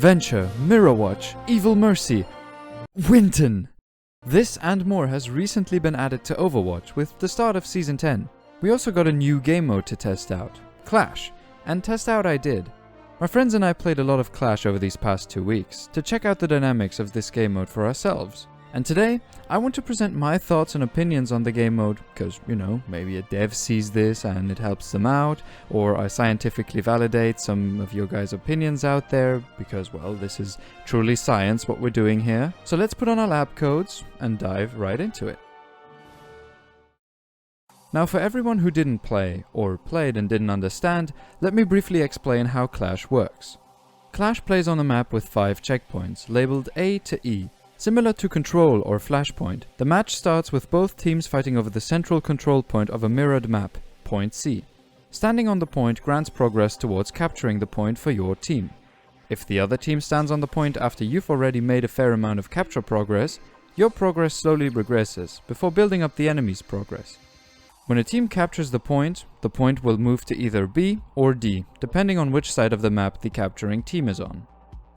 Venture, Mirror Watch, Evil Mercy, Winton. This and more has recently been added to Overwatch with the start of Season 10. We also got a new game mode to test out, Clash, and test out I did. My friends and I played a lot of Clash over these past 2 weeks to check out the dynamics of this game mode for ourselves. And today, I want to present my thoughts and opinions on the game mode, because, you know, maybe a dev sees this and it helps them out, or I scientifically validate some of your guys' opinions out there, because, well, this is truly science what we're doing here. So let's put on our lab coats and dive right into it. Now, for everyone who didn't play, or played and didn't understand, let me briefly explain how Clash works. Clash plays on a map with 5 checkpoints, labeled A to E. Similar to Control or Flashpoint, the match starts with both teams fighting over the central control point of a mirrored map, point C. Standing on the point grants progress towards capturing the point for your team. If the other team stands on the point after you've already made a fair amount of capture progress, your progress slowly regresses, before building up the enemy's progress. When a team captures the point will move to either B or D, depending on which side of the map the capturing team is on.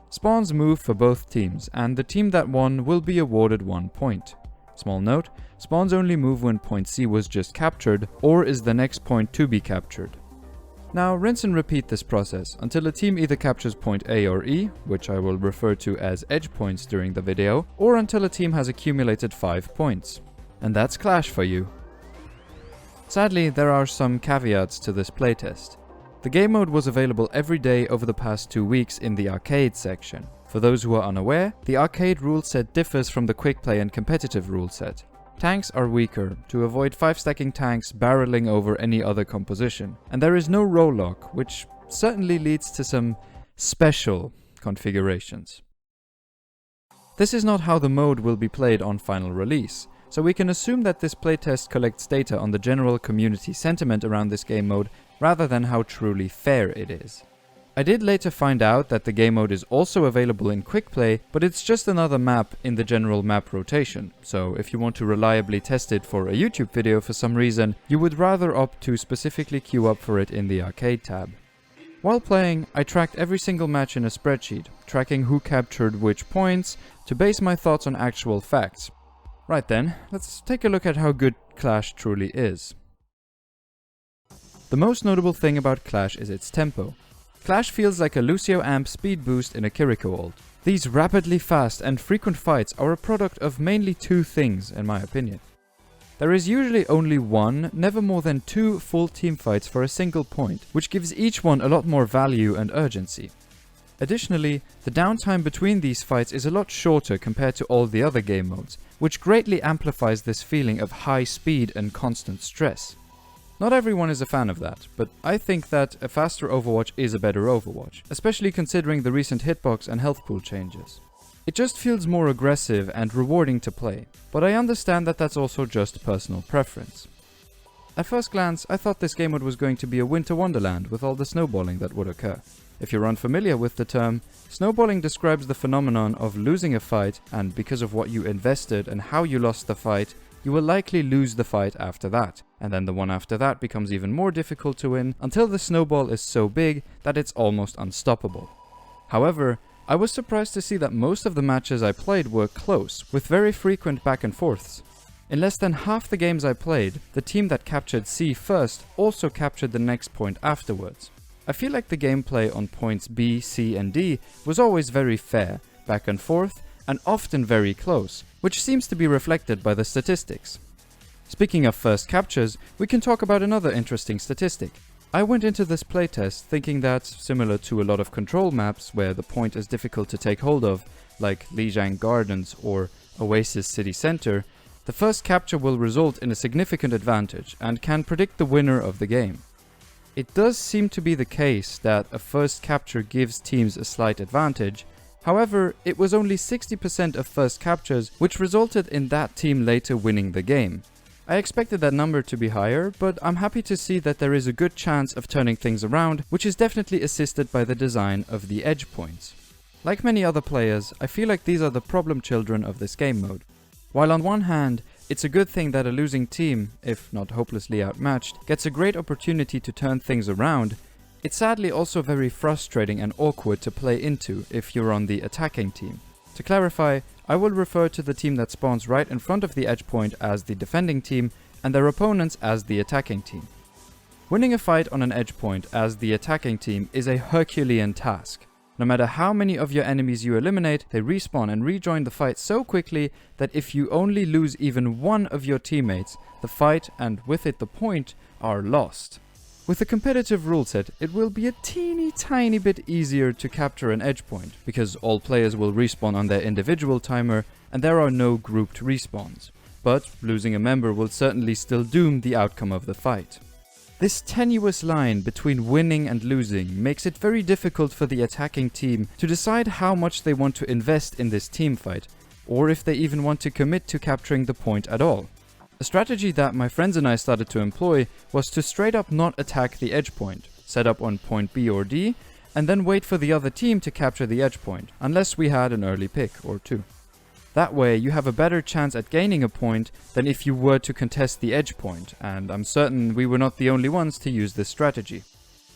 Spawns move for both teams, and the team that won will be awarded 1 point. Small note, spawns only move when point C was just captured, or is the next point to be captured. Now rinse and repeat this process until a team either captures point A or E, which I will refer to as edge points during the video, or until a team has accumulated 5 points. And that's Clash for you. Sadly, there are some caveats to this playtest. The game mode was available every day over the past 2 weeks in the arcade section. For those who are unaware, the arcade rule set differs from the quick play and competitive rule set. Tanks are weaker, to avoid 5-stacking tanks barreling over any other composition, and there is no roll lock, which certainly leads to some special configurations. This is not how the mode will be played on final release, so we can assume that this playtest collects data on the general community sentiment around this game mode rather than how truly fair it is. I did later find out that the game mode is also available in quick play, but it's just another map in the general map rotation, so if you want to reliably test it for a YouTube video for some reason, you would rather opt to specifically queue up for it in the arcade tab. While playing, I tracked every single match in a spreadsheet, tracking who captured which points, to base my thoughts on actual facts. Right then, let's take a look at how good Clash truly is. The most notable thing about Clash is its tempo. Clash feels like a Lucio amp speed boost in a Kiriko ult. These rapidly fast and frequent fights are a product of mainly 2 things, in my opinion. There is usually only 1, never more than 2 full team fights for a single point, which gives each one a lot more value and urgency. Additionally, the downtime between these fights is a lot shorter compared to all the other game modes, which greatly amplifies this feeling of high speed and constant stress. Not everyone is a fan of that, but I think that a faster Overwatch is a better Overwatch, especially considering the recent hitbox and health pool changes. It just feels more aggressive and rewarding to play, but I understand that that's also just personal preference. At first glance, I thought this game mode was going to be a winter wonderland with all the snowballing that would occur. If you're unfamiliar with the term, snowballing describes the phenomenon of losing a fight, and because of what you invested and how you lost the fight, you will likely lose the fight after that, and then the one after that becomes even more difficult to win until the snowball is so big that it's almost unstoppable. However, I was surprised to see that most of the matches I played were close, with very frequent back and forths. In less than half the games I played, the team that captured C first also captured the next point afterwards. I feel like the gameplay on points B, C and D was always very fair, back and forth, and often very close, which seems to be reflected by the statistics. Speaking of first captures, we can talk about another interesting statistic. I went into this playtest thinking that, similar to a lot of control maps where the point is difficult to take hold of, like Lijiang Gardens or Oasis City Center, the first capture will result in a significant advantage and can predict the winner of the game. It does seem to be the case that a first capture gives teams a slight advantage. However, it was only 60% of first captures which resulted in that team later winning the game. I expected that number to be higher, but I'm happy to see that there is a good chance of turning things around, which is definitely assisted by the design of the edge points. Like many other players, I feel like these are the problem children of this game mode. While on one hand, it's a good thing that a losing team, if not hopelessly outmatched, gets a great opportunity to turn things around, It's sadly also very frustrating and awkward to play into if you're on the attacking team. To clarify, I will refer to the team that spawns right in front of the edge point as the defending team and their opponents as the attacking team. Winning a fight on an edge point as the attacking team is a Herculean task. No matter how many of your enemies you eliminate, they respawn and rejoin the fight so quickly that if you only lose even one of your teammates, the fight and with it the point are lost. With a competitive rule set, it will be a teeny tiny bit easier to capture an edge point, because all players will respawn on their individual timer and there are no grouped respawns. But losing a member will certainly still doom the outcome of the fight. This tenuous line between winning and losing makes it very difficult for the attacking team to decide how much they want to invest in this team fight, or if they even want to commit to capturing the point at all. A strategy that my friends and I started to employ was to straight up not attack the edge point, set up on point B or D, and then wait for the other team to capture the edge point, unless we had an early pick or two. That way you have a better chance at gaining a point than if you were to contest the edge point, and I'm certain we were not the only ones to use this strategy.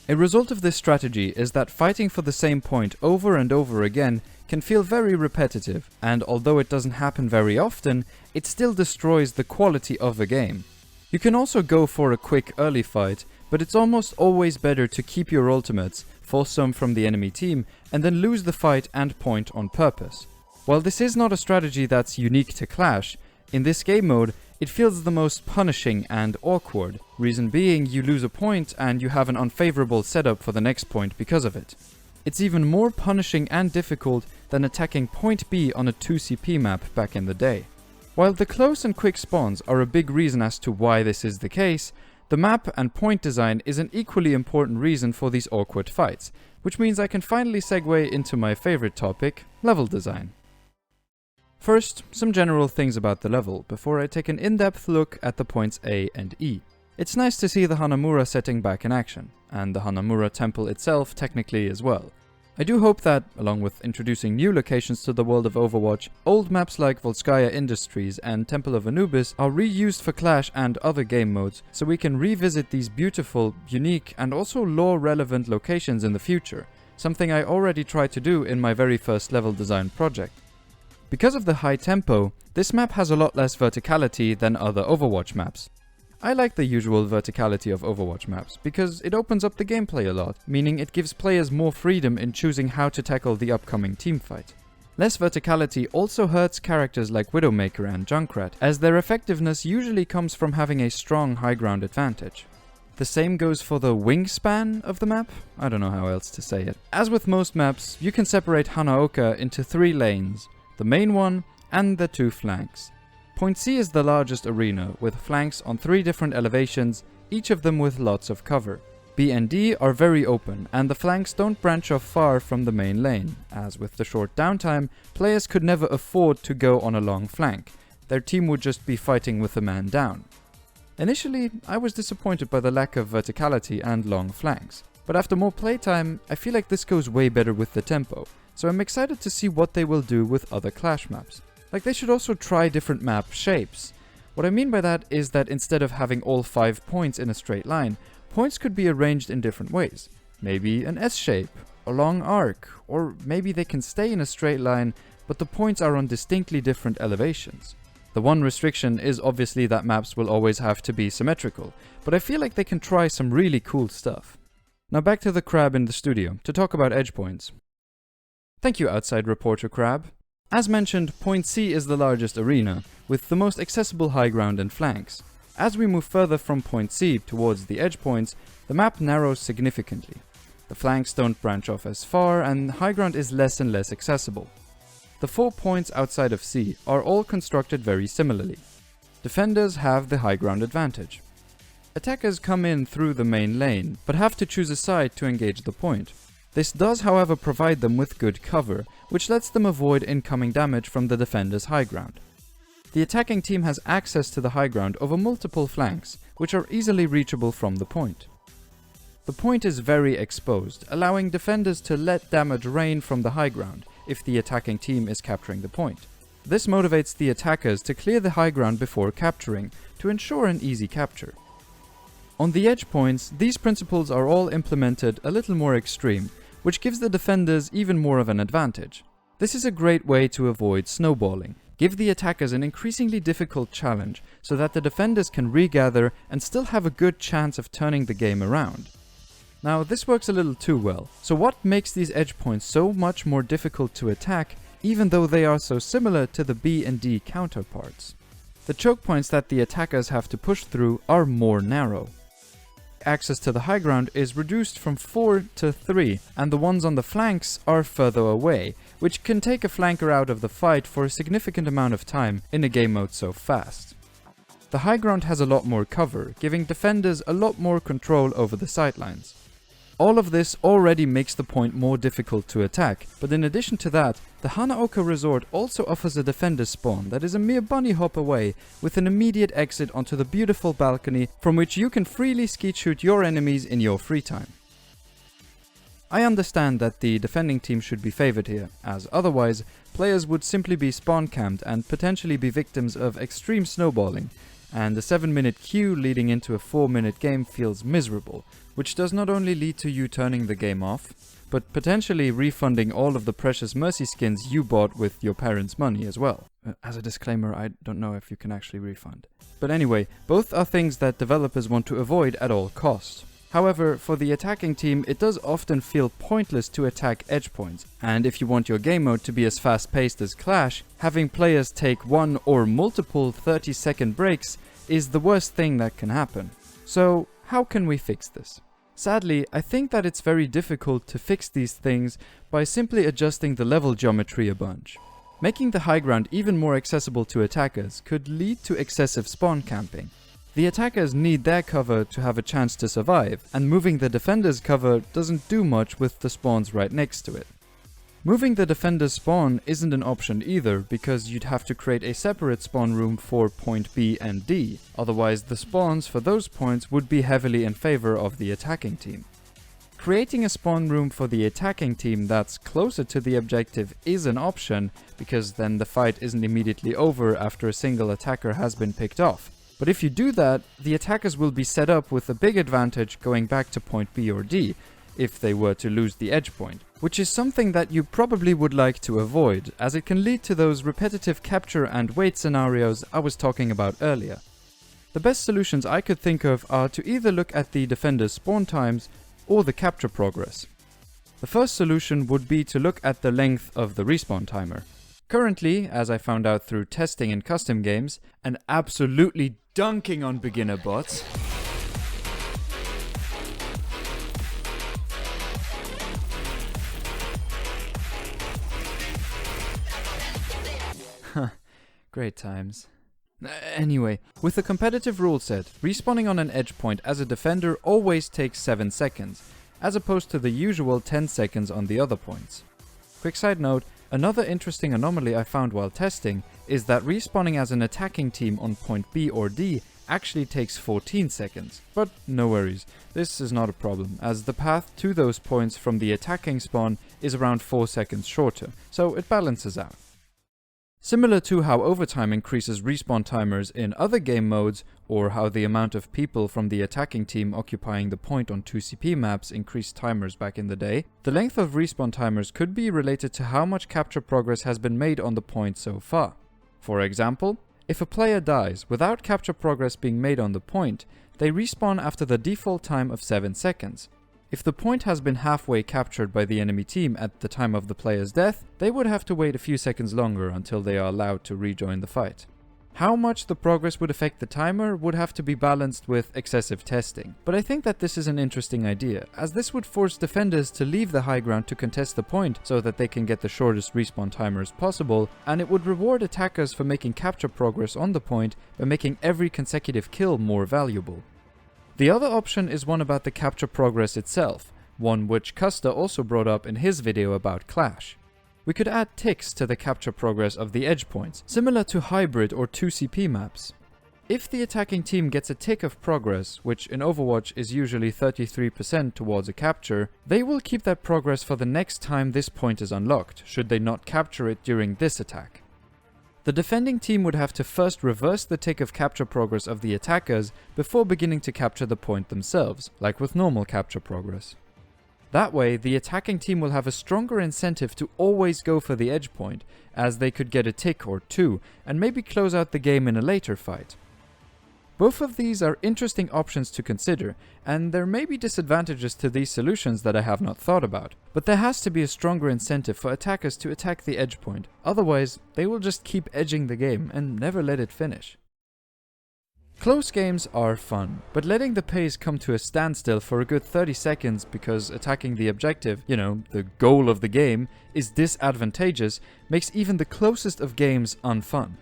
A result of this strategy is that fighting for the same point over and over again can feel very repetitive, and although it doesn't happen very often, it still destroys the quality of a game. You can also go for a quick early fight, but it's almost always better to keep your ultimates, force some from the enemy team, and then lose the fight and point on purpose. While this is not a strategy that's unique to Clash, in this game mode, it feels the most punishing and awkward, reason being you lose a point and you have an unfavorable setup for the next point because of it. It's even more punishing and difficult than attacking point B on a 2CP map back in the day. While the close and quick spawns are a big reason as to why this is the case, the map and point design is an equally important reason for these awkward fights, which means I can finally segue into my favorite topic, level design. First, some general things about the level, before I take an in-depth look at the points A and E. It's nice to see the Hanamura setting back in action, and the Hanamura temple itself technically as well. I do hope that, along with introducing new locations to the world of Overwatch, old maps like Volskaya Industries and Temple of Anubis are reused for Clash and other game modes, so we can revisit these beautiful, unique and also lore-relevant locations in the future, something I already tried to do in my very first level design project. Because of the high tempo, this map has a lot less verticality than other Overwatch maps. I like the usual verticality of Overwatch maps, because it opens up the gameplay a lot, meaning it gives players more freedom in choosing how to tackle the upcoming teamfight. Less verticality also hurts characters like Widowmaker and Junkrat, as their effectiveness usually comes from having a strong high ground advantage. The same goes for the wingspan of the map? I don't know how else to say it. As with most maps, you can separate Hanaoka into 3 lanes, the main one, and the 2 flanks. Point C is the largest arena, with flanks on 3 different elevations, each of them with lots of cover. B and D are very open, and the flanks don't branch off far from the main lane, as with the short downtime, players could never afford to go on a long flank. Their team would just be fighting with a man down. Initially, I was disappointed by the lack of verticality and long flanks, but after more playtime, I feel like this goes way better with the tempo. So I'm excited to see what they will do with other Clash maps. Like, they should also try different map shapes. What I mean by that is that instead of having all 5 points in a straight line, points could be arranged in different ways. Maybe an S shape, a long arc, or maybe they can stay in a straight line, but the points are on distinctly different elevations. The one restriction is obviously that maps will always have to be symmetrical, but I feel like they can try some really cool stuff. Now back to the crab in the studio, to talk about edge points. Thank you, outside reporter Crab. As mentioned, point C is the largest arena, with the most accessible high ground and flanks. As we move further from point C towards the edge points, the map narrows significantly. The flanks don't branch off as far, and high ground is less and less accessible. The 4 points outside of C are all constructed very similarly. Defenders have the high ground advantage. Attackers come in through the main lane, but have to choose a side to engage the point. This does, however, provide them with good cover, which lets them avoid incoming damage from the defender's high ground. The attacking team has access to the high ground over multiple flanks, which are easily reachable from the point. The point is very exposed, allowing defenders to let damage rain from the high ground if the attacking team is capturing the point. This motivates the attackers to clear the high ground before capturing, to ensure an easy capture. On the edge points, these principles are all implemented a little more extreme, which gives the defenders even more of an advantage. This is a great way to avoid snowballing. Give the attackers an increasingly difficult challenge so that the defenders can regather and still have a good chance of turning the game around. Now, this works a little too well. So what makes these edge points so much more difficult to attack, even though they are so similar to the B and D counterparts? The choke points that the attackers have to push through are more narrow. Access to the high ground is reduced from 4 to 3, and the ones on the flanks are further away, which can take a flanker out of the fight for a significant amount of time in a game mode so fast. The high ground has a lot more cover, giving defenders a lot more control over the sidelines. All of this already makes the point more difficult to attack, but in addition to that, the Hanaoka resort also offers a defender spawn that is a mere bunny hop away, with an immediate exit onto the beautiful balcony from which you can freely skeet shoot your enemies in your free time. I understand that the defending team should be favored here, as otherwise players would simply be spawn camped and potentially be victims of extreme snowballing, and a 7-minute queue leading into a 4-minute game feels miserable, which does not only lead to you turning the game off, but potentially refunding all of the precious mercy skins you bought with your parents' money as well. As a disclaimer, I don't know if you can actually refund. But anyway, both are things that developers want to avoid at all costs. However, for the attacking team, it does often feel pointless to attack edge points, and if you want your game mode to be as fast-paced as Clash, having players take one or multiple 30-second breaks is the worst thing that can happen. So, how can we fix this? Sadly, I think that it's very difficult to fix these things by simply adjusting the level geometry a bunch. Making the high ground even more accessible to attackers could lead to excessive spawn camping. The attackers need their cover to have a chance to survive, and moving the defender's cover doesn't do much with the spawns right next to it. Moving the defender's spawn isn't an option either, because you'd have to create a separate spawn room for point B and D, otherwise the spawns for those points would be heavily in favor of the attacking team. Creating a spawn room for the attacking team that's closer to the objective is an option, because then the fight isn't immediately over after a single attacker has been picked off. But if you do that, the attackers will be set up with a big advantage going back to point B or D, if they were to lose the edge point, which is something that you probably would like to avoid, as it can lead to those repetitive capture and wait scenarios I was talking about earlier. The best solutions I could think of are to either look at the defender's spawn times or the capture progress. The first solution would be to look at the length of the respawn timer. Currently, as I found out through testing in custom games, and absolutely dunking on beginner bots, great times. Anyway, with a competitive rule set, respawning on an edge point as a defender always takes 7 seconds, as opposed to the usual 10 seconds on the other points. Quick side note, another interesting anomaly I found while testing is that respawning as an attacking team on point B or D actually takes 14 seconds. But no worries, this is not a problem, as the path to those points from the attacking spawn is around 4 seconds shorter, so it balances out. Similar to how overtime increases respawn timers in other game modes, or how the amount of people from the attacking team occupying the point on 2CP maps increased timers back in the day, the length of respawn timers could be related to how much capture progress has been made on the point so far. For example, if a player dies without capture progress being made on the point, they respawn after the default time of 7 seconds. If the point has been halfway captured by the enemy team at the time of the player's death, they would have to wait a few seconds longer until they are allowed to rejoin the fight. How much the progress would affect the timer would have to be balanced with excessive testing, but I think that this is an interesting idea, as this would force defenders to leave the high ground to contest the point so that they can get the shortest respawn timers possible, and it would reward attackers for making capture progress on the point by making every consecutive kill more valuable. The other option is one about the capture progress itself, one which Custa also brought up in his video about Clash. We could add ticks to the capture progress of the edge points, similar to hybrid or 2CP maps. If the attacking team gets a tick of progress, which in Overwatch is usually 33% towards a capture, they will keep that progress for the next time this point is unlocked, should they not capture it during this attack. The defending team would have to first reverse the tick of capture progress of the attackers before beginning to capture the point themselves, like with normal capture progress. That way, the attacking team will have a stronger incentive to always go for the edge point, as they could get a tick or two, and maybe close out the game in a later fight. Both of these are interesting options to consider, and there may be disadvantages to these solutions that I have not thought about, but there has to be a stronger incentive for attackers to attack the edge point, otherwise they will just keep edging the game and never let it finish. Close games are fun, but letting the pace come to a standstill for a good 30 seconds because attacking the objective, the goal of the game, is disadvantageous makes even the closest of games unfun.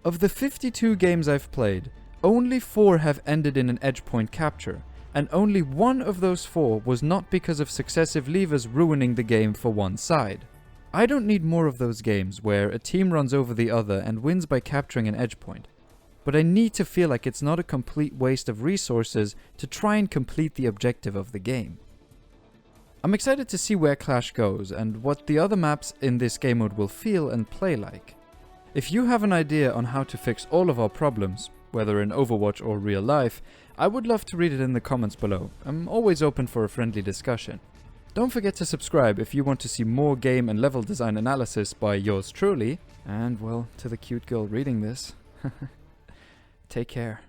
Of the 52 games I've played, only 4 have ended in an edge point capture, and only one of those 4 was not because of successive levers ruining the game for one side. I don't need more of those games where a team runs over the other and wins by capturing an edge point, but I need to feel like it's not a complete waste of resources to try and complete the objective of the game. I'm excited to see where Clash goes and what the other maps in this game mode will feel and play like. If you have an idea on how to fix all of our problems, whether in Overwatch or real life, I would love to read it in the comments below. I'm always open for a friendly discussion. Don't forget to subscribe if you want to see more game and level design analysis by yours truly, and well, to the cute girl reading this, take care.